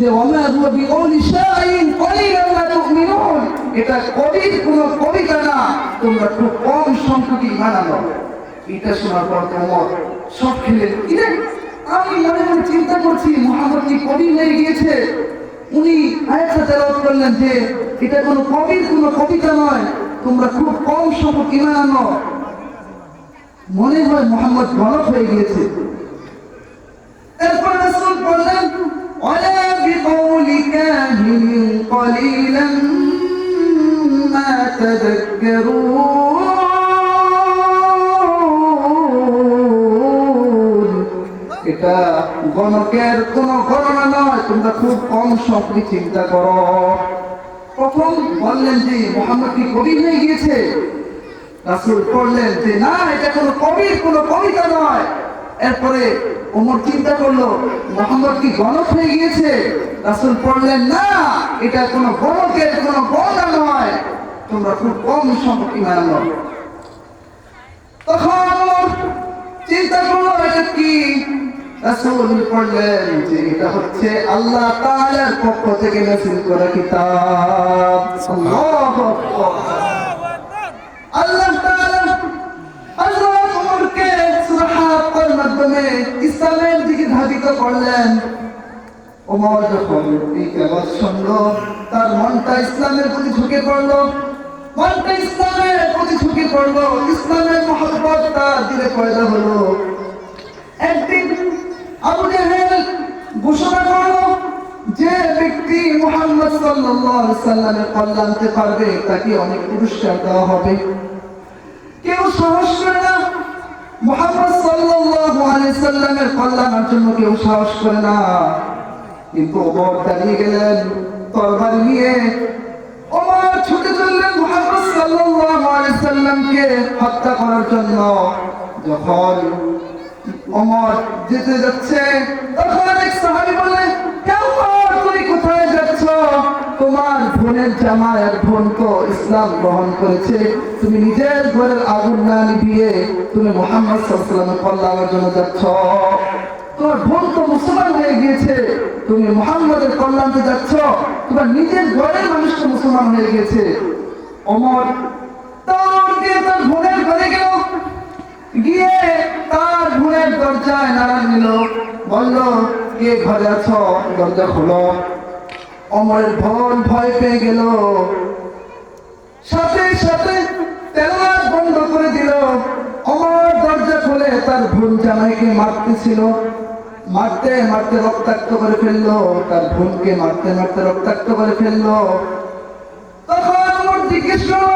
যে ওমা হুয়া বিকৌলি শাইইন কলিলান মা তুমিনুন, এটা কবির কোনো কবিতা না, তোমরা খুব কম সংখ্যক ঈমান আনো। এটা শোনার পর ওমর সব খেলেন। আমি মনে মনে চিন্তা করছি মুহাম্মদ কি কবি হয়ে গিয়েছে। উনি আয়াতটা তেলাওয়াত করলেন যে এটা কোনো কবির কোনো কবিতা নয়, তোমরা খুব কম সংখ্যক ঈমান আনো। মনে হয় মুহাম্মদ গলত হয়ে গিয়েছে। এরপর রাসূল বললেন ওয়ালা বিকৌলি কাহিনিন কলিলান মা তাযাক্কারুন, এটা গণকের কোন গণনা নয়, তোমরা খুব কম সংখ্যক চিন্তা করো। প্রথম বললেন যে মুহাম্মদ কি কবি হয়ে গিয়েছে। রাসূল বললেন যে না, এটা কোনো কবির কোনো কবিতা নয়। এরপরে ওমর চিন্তা করলো মুহাম্মদ কি গণক হয়ে গিয়েছে। রাসূল বললেন না, এটা কোনো গণকের কোনো গণনা নয়, তোমরা খুব কম সংখ্যক ঈমান আনো। তখন ওমর চিন্তা করলো এটা কি। রাসূল বললেন যে এটা হচ্ছে আল্লাহ তাআলার পক্ষ থেকে নাযিল করা কিতাব। আল্লাহু আকবার। আল্লাহ তাআলা হযরত ওমরকে সূরা হাক্কার মাধ্যমে ইসলামের দিকে ধাবিত করলেন। ওমর যখন এই তেলাওয়াত শুনলো, তার মনটা ইসলামের প্রতি ঝুঁকে পড়লো, মনটা ইসলামের প্রতি ঝুঁকে পড়লো, ইসলামের মহব্বত তার দিলে পয়দা হলো। একদিন আবু জাহেল ঘোষণা করলো যে ব্যক্তি মুহাম্মদ সাল্লাল্লাহু আলাইহি সাল্লামের কল্যাণ আনতে পারবে তাকে অনেক পুরস্কার দেওয়া হবে। কেউ সাহস করে না মুহাম্মদ সাল্লাল্লাহু আলাইহি সাল্লামের কল্যাণের জন্য, কেউ সাহস করে না। কিন্তু ওমর দাঁড়িয়ে গেলেন তরবারি নিয়ে। ওমর ছুটে চললেন মুহাম্মদ সাল্লাল্লাহু আলাইহি সাল্লামকে হত্যা করার জন্য। যখন ওমর যেতে যাচ্ছে তখন এক সাহাবী বলে, হে ওমর, তুমি কোথায় যাচ্ছ? তোমার বোনের জামাই আর বোন তো ইসলাম গ্রহণ করেছে, তুমি নিজের ঘরের আগুন না নিভিয়ে তুমি মুহাম্মদ সাল্লাল্লাহু আলাইহি ওয়াসাল্লামের কল্যাণের জন্য যাচ্ছ। তোমার বোন তো মুসলমান হয়ে গিয়েছে, তুমি মুহাম্মদের কল্যাণে যাচ্ছ, তোমার নিজের ঘরের মানুষ তো মুসলমান হয়ে গিয়েছে। ওমর দৌড় দিয়ে তার বোনের ঘরে গেল, গিয়ে তার বোনের দরজায় নাড়া দিল, বলল কে ঘরে আছো, দরজা খোলো। ওমরের বোন ভয় পেয়ে গেল, সাথে সাথে তেলাওয়াত বন্ধ করে দিল। ওমর দরজা খুলে তার বোন জামাইকে মারতেছিল, মারতে মারতে রক্তাক্ত করে ফেললো, তার বোনকে মারতে মারতে রক্তাক্ত করে ফেললো। তখন ওমর জিজ্ঞেস করলো,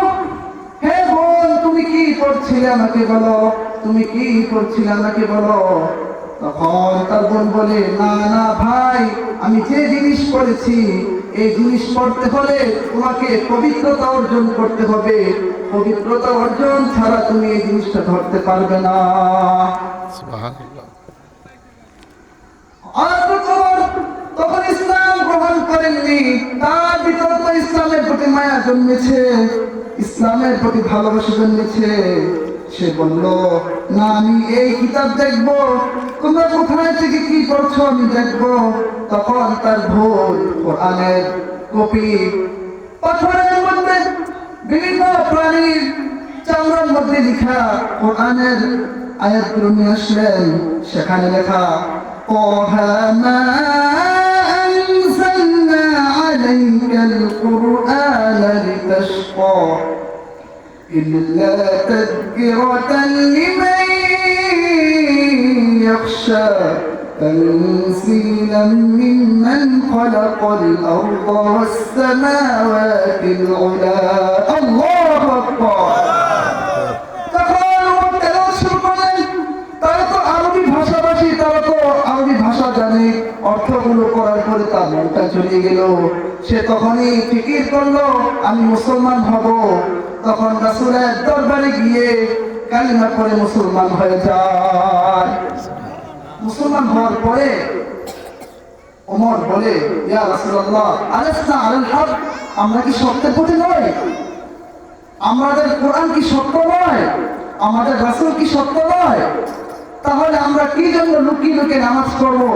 হে বোন, তুমি কি করছিলে আমাকে বলো, তুমি কি করছিলে আমাকে বলো। তখন তার বোন বলে, না না ভাই, আমি যে জিনিস করেছি এই জিনিস করতে হলে তোমাকে পবিত্রতা অর্জন করতে হবে, পবিত্রতা অর্জন ছাড়া তুমি এই জিনিসটা ধরতে পারবে না। সুবহানাল্লাহ। তখন ইসলাম গ্রহণ করেননি, তার ভিতরে তো ইসলামের প্রতি মায়া জন্মেছে, ইসলামের প্রতি ভালোবাসা জন্মেছে। সে বলল, না, আমি এই কিতাব দেখবো, তোমরা কোথায় থেকে কি পড়ছো আমি দেখবো। তখন তার বোন কোরআনের কপি পাথরের মধ্যে বিভিন্ন প্রাণীর চামড়ার মধ্যে লেখা কোরআনের আয়াতগুলো নিয়ে আসলেন। সেখানে লেখা, طه ما أنزلنا عليك القرآن لتشقى إلا تذكرة لمن يخشى تنزيلا ممن خلق الأرض والسماوات العلى الله أكبر। অর্থগুলো করার পরে তার মনটা চলে গেল। সে তখনই ফিকির করলো আমি মুসলমান হব। তখন রাসূলের দরবারে গিয়ে কালিমা পড়ে মুসলমান হয়ে যায়। মুসলমান হওয়ার পরে ওমর বলে, ইয়া রাসূলুল্লাহ, আলাসনা আলাল হক, আমরা কি সত্যের পথে নয়? আমাদের কোরআন কি সত্য নয়? আমাদের রাসূল কি সত্য নয়? তাহলে আমরা কি জন্য লুকিয়ে লুকিয়ে নামাজ পড়বো?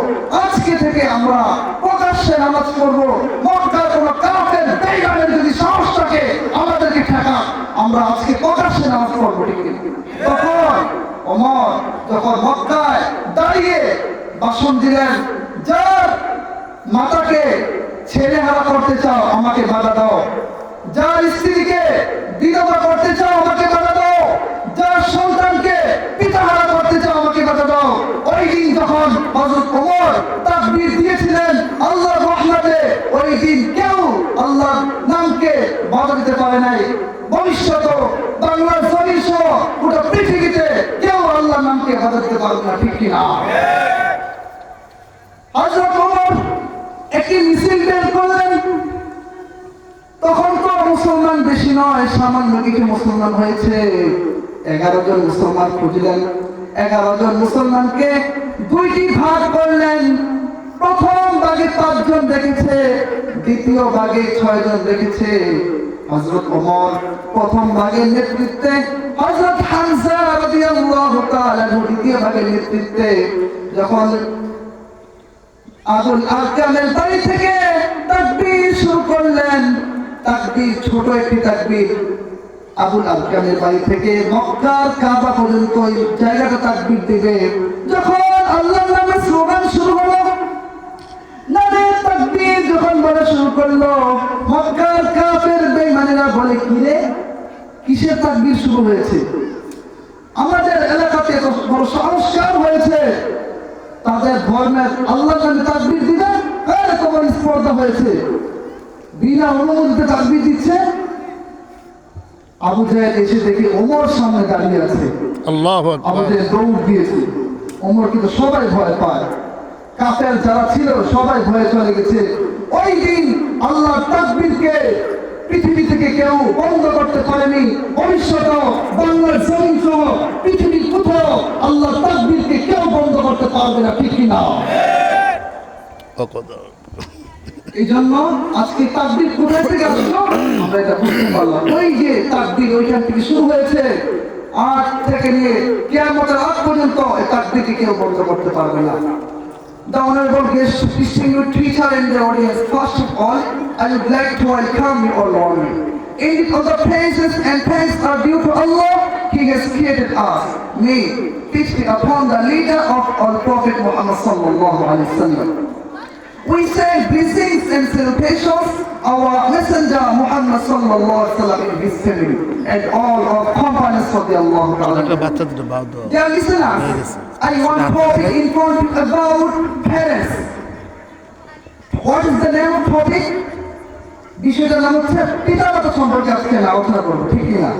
আজকে থেকে আমরা প্রকাশ্যে নামাজ পড়বো। মক্কার কোন কাফের বেঈমানের যদি সাহস থাকে আমাদেরকে ঠেকা, আমরা আজকে প্রকাশ্যে নামাজ পড়বো। ঠিক না? তখন ওমর যখন মক্কায় দাঁড়িয়ে ভাষণ দিলেন, যার মাতাকে ছেলেহারা করতে চাও আমাকে বাধা দাও, যার স্ত্রীকে বিধবা করতে চাও আমাকে বাধা দাও, যার সন্তানকে পিতাহারা করতে চাও আমাকে বাধা দাও। ওই দিন যখন হযরত ওমর তাকবীর দিয়েছিলেন আল্লাহর রহমতে, ওই দিন কেউ আল্লাহর নামকে বাধা দিতে পারে নাই। ভবিষ্যৎ বাংলার জমিন সহ গোটা পৃথিবীতে কেউ আল্লাহর নামকে বাধা দিতে পারবে না। ঠিক কিনা? হযরত ওমর একটি মিছিল বের করলেন। তখন তো মুসলমান বেশি নয়, সামান্য কিছু মুসলমান হয়েছে। 11 জন মুসলমান খুঁজলেন। 11 জন মুসলমানকে দুইটি ভাগ করলেন। প্রথম ভাগে 5 জন দেখেছে, দ্বিতীয় ভাগে 6 জন দেখেছে। হযরত ওমর প্রথম ভাগের নেতৃত্বে, হযরত হামজা রাদিয়াল্লাহু তাআলা দ্বিতীয় ভাগের নেতৃত্বে যখন আবুল আরকামের বাড়ি থেকে তাকবীর শুরু করলেন, তাকবীর ছোট একটি তাকবীর, আবুল আরকামের বাড়ি থেকে মক্কার কাবা পর্যন্ত এই জায়গাটা তাকবীর দিবে। যখন আল্লাহর নামে স্লোগান শুরু হলো, নারের তাকবীর যখন বলা শুরু করলো, মক্কার কাফের বেঈমানেরা বলে, কি রে, কিসের তাকবীর শুরু হয়েছে? আমাদের এলাকাতে এত বড় সংস্কার হয়েছে, তাদের ধর্মের আল্লাহর নামে তাকবীর দিবে, তোমার স্পর্ধা হয়েছে, বিনা অনুমতিতে তাকবীর দিচ্ছে। আবু জাহেল এসে দেখে ওমর সামনে দাঁড়িয়ে আছে। আল্লাহু আকবার। আবু জাহেল দৌড় দিয়েছে। ওমর কিন্তু সবাই ভয় পায়, কাফের যারা ছিল সবাই ভয়ে চলে গেছে। ওই দিন আল্লাহর তাকবীরকে পৃথিবী থেকে কেউ বন্ধ করতে পারেনি। ভবিষ্যৎ বাংলার জমিন সহ পৃথিবীর কোথাও আল্লাহর তাকবীরকে কেউ বন্ধ করতে পারবে না। ঠিক কিনা? এই জন্য আজকে তাকবীর কোথায় থেকে আসলো আমরা এটা বুঝতে পারলাম। ওই যে তাকবীর ওইখান থেকে শুরু হয়েছে, আজ থেকে নিয়ে কিয়ামতের আগ পর্যন্ত এই তাকবীরকে কেউ বন্ধ করতে পারবে না। The honorable guest, distinguished teacher and the audience, first of all, I would like to welcome you all warmly. Indeed, all the praises and thanks are due to Allah. He has created us. May peace be upon the leader of all Prophet Muhammad sallallahu alaihi wasallam. We send blessings and salutations our messenger Muhammad sallallahu alaihi wasallam and his family and all our companions of the Allah Ta'ala. Dear listeners, I want to inform you about parents. What is the name of topic? বিষয়টার নাম হচ্ছে পিতামাতা সম্পর্কে আজকে আলোচনা করবো। ঠিক না?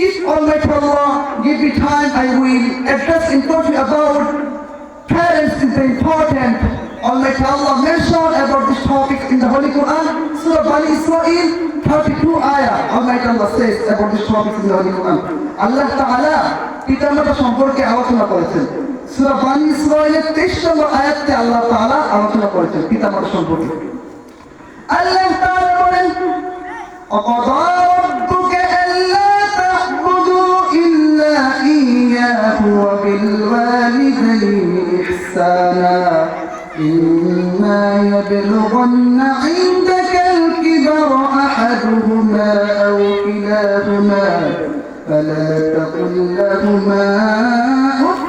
If Almighty Allah give me time, I will address important about parents is important. Almighty Allah mentioned about this topic in the Holy Quran, Surah Bani Israel 32 ayah. Almighty Allah says about this topic in the Holy Quran. Allah Ta'ala পিতামাতা সম্পর্কে আলোচনা করেছেন। সূরা বানি ইসরাঈলের 23 নম্বর আয়াতে আল্লাহ তাআলা আলোচনা করেছেন পিতামাতা সম্পর্কে। আল্লাহ তাআলা বলেন, وَقَضَى رَبُّكَ أَلَّا تَعْبُدُوا إِلَّا إِيَّاهُ وَبِالْوَالِدَيْنِ إِحْسَانًا إِمَّا يَبْلُغَنَّ عِندَكَ الْكِبَرَ أَحَدُهُمَا أَوْ كِلَاهُمَا فلا تقل لهما أف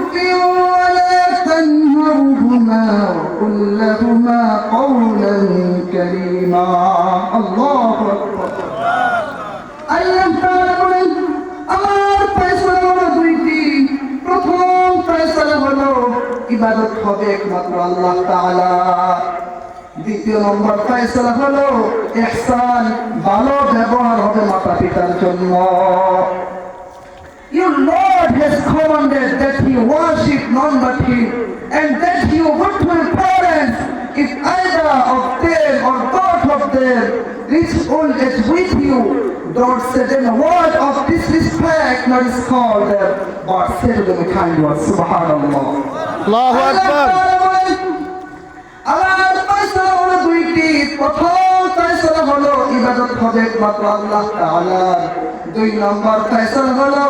ولا تنهرهما وقل لهما قولا كريما الله أكبر আল্লাহ তাআলা বলেন, আমার ফয়সালা হলো দুইটি। প্রথম ফয়সালা হলো ইবাদত হবে একমাত্র আল্লাহ তাআলা। দ্বিতীয় নম্বর ফয়সালা হলো ইহসান, ভালো ব্যবহার হবে মাতা পিতার জন্য। Your Lord has commanded that He worship none but Him, and that you would to your parents, if either of them or both of them reach old age with you, don't say them a word of disrespect, nor scold them, but say to them a kind word. Subhanallah. Allahu Akbar. আমার ফয়সালা হলো দুইটি। প্রথম ফয়সালা হলো ইবাদত হবে একমাত্র আল্লাহ তাআলার। দুই নম্বর ফয়সালা হলো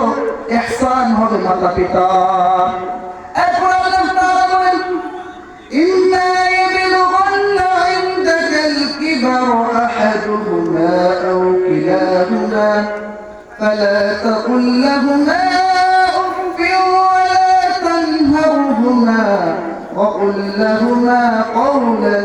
ইহসান হবে মাতা পিতা। এরপর আল্লাহ তাআলা বলেন ইম্মা ইয়াবলুগান্না ইনদাকাল কিবারা আহাদুহুমা আও কিলাহুমা ফালা তাকুল লাহুমা উফফিন ওয়া লা তানহারহুমা وقل لهما قولا